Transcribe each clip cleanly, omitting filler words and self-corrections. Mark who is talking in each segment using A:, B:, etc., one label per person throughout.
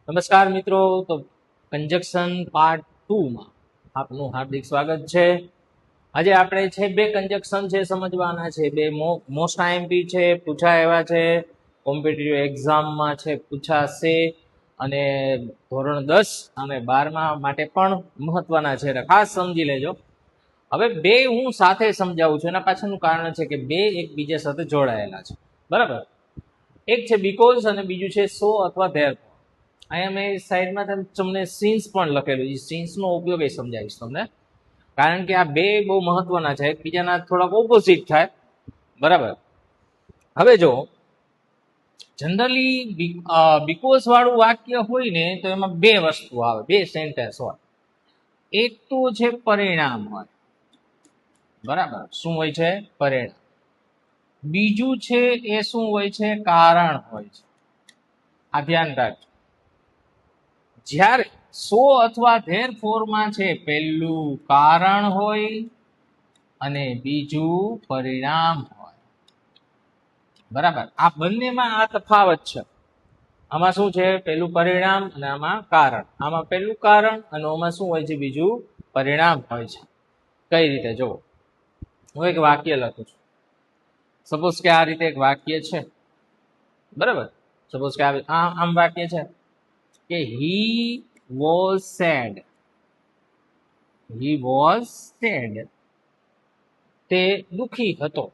A: નમસ્કાર મિત્રો, તો કંજક્શન પાર્ટ 2 માં આપનું હાર્દિક સ્વાગત છે. આજે આપણે છે બે કંજક્શન છે સમજવાના છે. બે મોસ્ટ આઈએમપી છે, પૂછાય એવા છે, કોમ્પિટિટિવ એક્ઝામમાં છે પૂછાશે અને ધોરણ 10 અને 12 માટે પણ મહત્વના છે, એટલે ખાસ સમજી લેજો. હવે બે હું સાથે સમજાવું છું, એના પાછળનું કારણ છે કે બે એકબીજા સાથે જોડાયેલા છે, બરાબર. એક છે બીકોઝ અને બીજું છે સો અથવા ધેર. અહીંયા મેં સાઈડમાં તમને સિન્સ પણ લખેલું છે, સિન્સનો ઉપયોગ એ સમજાવીશ તમને, કારણ કે આ બે બહુ મહત્વના છે, એકબીજાના થોડાક ઓપોઝિટ થાય, બરાબર. હવે જો જનરલી બીકોઝ વાળું વાક્ય હોય ને તો એમાં બે વસ્તુ આવે, બે સેન્ટેન્સ હોય. એક તો છે પરિણામ હોય, બરાબર. શું હોય છે? પરિણામ. બીજું છે એ શું હોય છે? કારણ હોય છે. આ ધ્યાન રાખજો. જ્યારે સો અથવા ધેર ફોરમાં છે, પહેલું કારણ હોય અને બીજું પરિણામ હોય, બરાબર. આ બંનેમાં આ તફાવત છે. આમાં શું છે? પહેલું પરિણામ અને આમાં કારણ. આમાં પહેલું કારણ અને આમાં શું હોય છે? બીજું પરિણામ હોય છે. કઈ રીતે? જો હું એક વાક્ય લખું છું. સપોઝ કે આ રીતે એક વાક્ય છે, બરાબર. સપોઝ કે આમ વાક્ય છે કે he was sad. he was sad, તે દુખી હતો,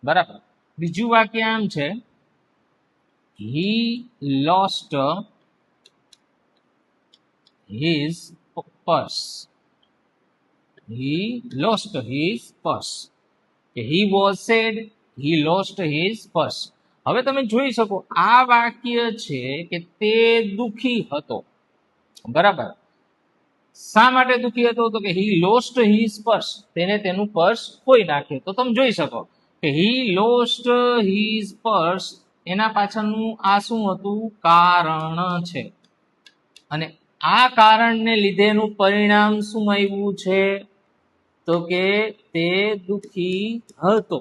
A: બરાબર. બીજું વાક્ય આમ છે he lost his purse. he lost his purse. he was sad, he lost his purse. હવે તમે જોઈ શકો આ વાક્ય છે કે તે દુખી હતો, બરાબર. શા માટે દુખી હતો? તો કે હી લોસ્ટ હિઝ પર્સ, તેને તેનું પર્સ ખોઈ નાખ્યું. તો તમે જોઈ શકો કે હી લોસ્ટ હિઝ પર્સ, એના પાછળનું આ શું હતું? કારણ છે. અને આ કારણને લીધેનું પરિણામ શું આવ્યું છે? તો કે તે દુખી હતો.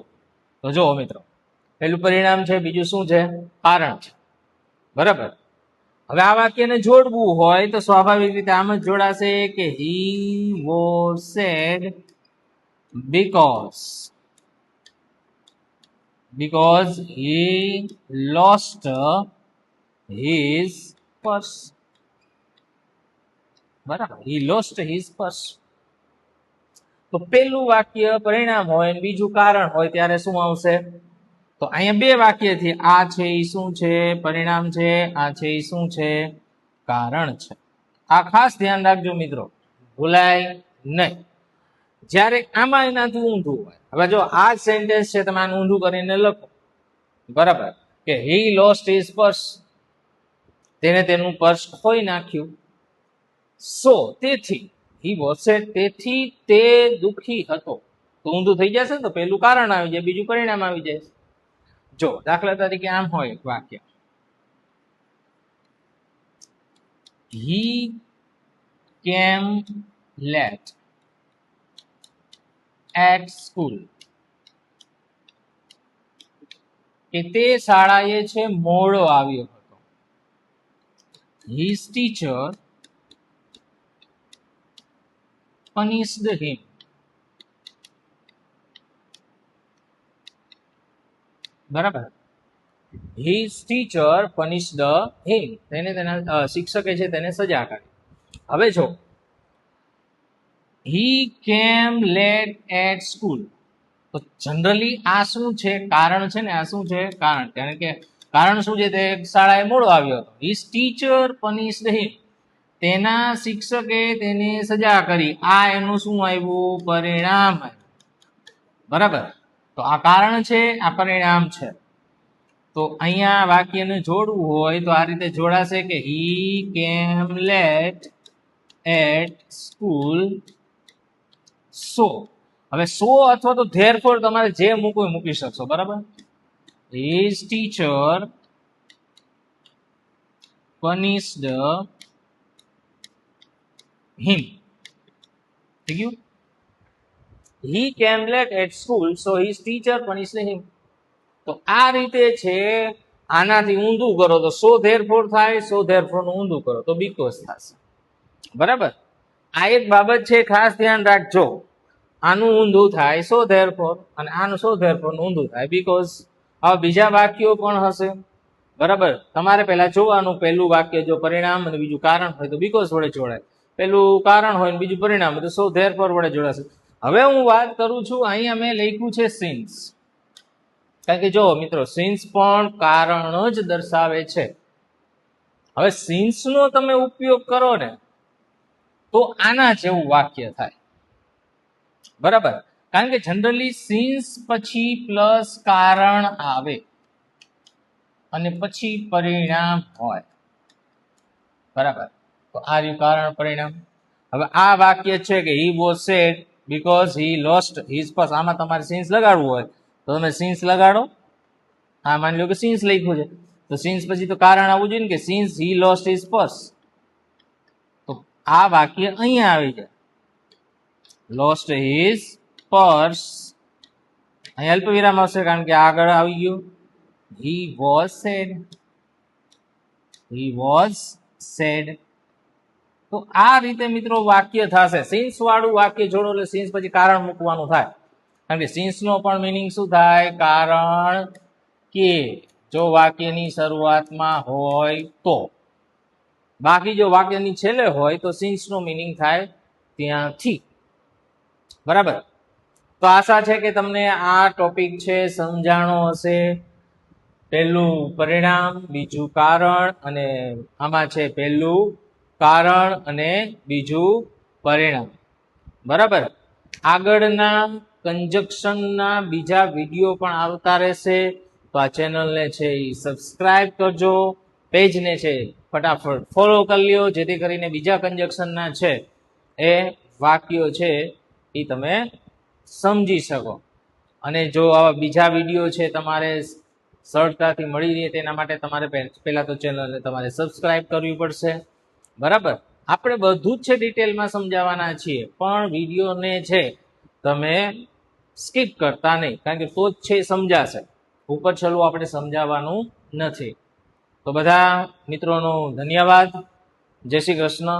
A: તો જો મિત્રો, પેલું પરિણામ છે, બીજું શું છે? કારણ છે, બરાબર. હવે આ વાક્યને જોડવું હોય તો સ્વાભાવિક રીતે આમ જ જોડાશે કે he was sad because he lost his purse, બરાબર. he lost his purse. તો પેલું વાક્ય પરિણામ હોય અને બીજું કારણ હોય ત્યારે શું આવશે? તો અહીંયા બે વાક્યથી આ છે એ શું છે? પરિણામ છે. આ છે એ શું છે? કારણ છે. આ ખાસ ધ્યાન રાખજો મિત્રો, ભૂલાય નહીં. જ્યારે આમાં એનાથી ઊંધું હોય, હવે જો આ સેન્ટેન્સ છે, તમે આનું ઊંધું કરીને લખો, બરાબર, કે he lost his purse, તેને તેનું પર્સ ખોઈ નાખ્યું. સો તેથી he was sad, તેથી તે દુખી હતો. તો ઊંધું થઈ જશે, તો પેલું કારણ આવી જાય, બીજું પરિણામ આવી જાય. જો દાખલા તરીકે આમ હોય વાક્ય, he came late at school, કે તે શાળાએ છે મોડો આવ્યો હતો. his teacher punished him, બરાબર. his teacher punished him, તેને તેના શિક્ષકે છે તેને સજા કરી. હવે જો he came late at school, તો જનરલી આ શું છે? કારણ છે ને. આ શું છે? કારણ. કારણ કે કારણ શું છે? તે શાળાએ મોડો આવ્યો હતો. his teacher punished him, તેના શિક્ષકે તેને સજા કરી. આ એનું શું આવ્યું? પરિણામ આવ્યું, બરાબર. તો આ કારણ છે, આ પરિણામ છે. તો અહીંયા વાક્યને જોડવું હોય તો આ રીતે જોડાશે કે he came late at school. સો હવે સો અથવા તો therefore તમારે જે મૂકવું એ મૂકી શકશો, બરાબર. his teacher punished him, થઈ ગયું. he came late at school, so his teacher punished him. તો આ રીતે છે આનાથી ઊંધું કરો તો સો ધેરફોર થાય, સો ધેરફોર નું ઊંધું કરો તો બીકોઝ થશે. બરાબર, આ એક બાબત છે, ખાસ ધ્યાન રાખજો. આનું ઊંધું થાય સો ધેરફોર, અને આનું સો ધેરફોર નું ઊંધું થાય બીકોઝ. હવે બીજા વાક્યો પણ હશે. બરાબર, તમારે પહેલા જોવાનું, પહેલું વાક્ય જો પરિણામ અને બીજું કારણ હોય તો બીકોઝ વડે જોડાય, પેલું કારણ હોય ને બીજું પરિણામ હોય તો સો ધેરફોર વડે જોડાશે. હવે હું વાત કરું છું, અહીંયા મેં લખ્યું છે સિન્સ, કારણ કે જો મિત્રો સિન્સ પણ કારણ જ દર્શાવે છે. હવે સિન્સ નો તમે ઉપયોગ કરો ને તો આના જેવું વાક્ય થાય. બરાબર, કારણ કે જનરલી સિન્સ પછી પ્લસ કારણ આવે અને પછી પરિણામ હોય. બરાબર, તો આ રહ્યું કારણ પરિણામ. હવે આ વાક્ય છે કે he was sad because he lost his purse. આમાં તમારે સિન્સ લગાડવું હોય તો તમે સિન્સ લગાડો. હા, માની લો કે સિન્સ લખ્યું છે તો સિન્સ પછી તો કારણ આવવું જોઈએ ને, કે સિન્સ હી લોસ્ટ હિઝ પર્સ. તો આ વાક્ય અહીંયા આવી જાય, લોસ્ટ હિઝ પર્સ. અહીં અલ્પ વિરામ આવશે કારણ કે આગળ આવી ગયું he was sad. He was sad. તો આ રીતે મિત્રો વાક્ય થશે. સિન્સ વાળું વાક્ય જોડો એટલે સિન્સ પછી કારણ મૂકવાનું થાય, કારણ કે સિન્સ નો પણ મિનિંગ શું થાય? કારણ કે. જો વાક્યની શરૂઆતમાં હોય તો. બાકી જો વાક્યની છેલ્લે હોય તો સિન્સ નો મિનિંગ થાય ત્યાંથી. બરાબર, તો આશા છે કે તમને આ ટોપિક છે સમજાણો હશે. પહેલું પરિણામ, બીજું કારણ, અને આમાં છે પહેલું કારણ અને બીજું પરિણામ. બરાબર, આગળના કંજક્શનના બીજા વિડીયો પણ આવતા રહેશે, તો આ ચેનલને છે એ સબસ્ક્રાઇબ કરજો, પેજને છે ફટાફટ ફોલો કરી લ્યો, જેથી કરીને બીજા કંજક્શનના છે એ વાક્યો છે એ તમે સમજી શકો. અને જો આવા બીજા વિડીયો છે તમારે સરળતાથી મળી રહે તેના માટે તમારે પહેલા તો ચેનલને તમારે સબસ્ક્રાઇબ કરવી પડશે. બરાબર, આપણે બધું જ છે ડિટેલમાં સમજાવવાના છીએ, પણ વિડીયોને છે તમે સ્કીપ કરતા નહીં, કારણ કે તો જ છે સમજાશે. ઉપર છેલ્લું આપણે સમજાવવાનું નથી. તો બધા મિત્રોનો ધન્યવાદ. જય શ્રી કૃષ્ણ.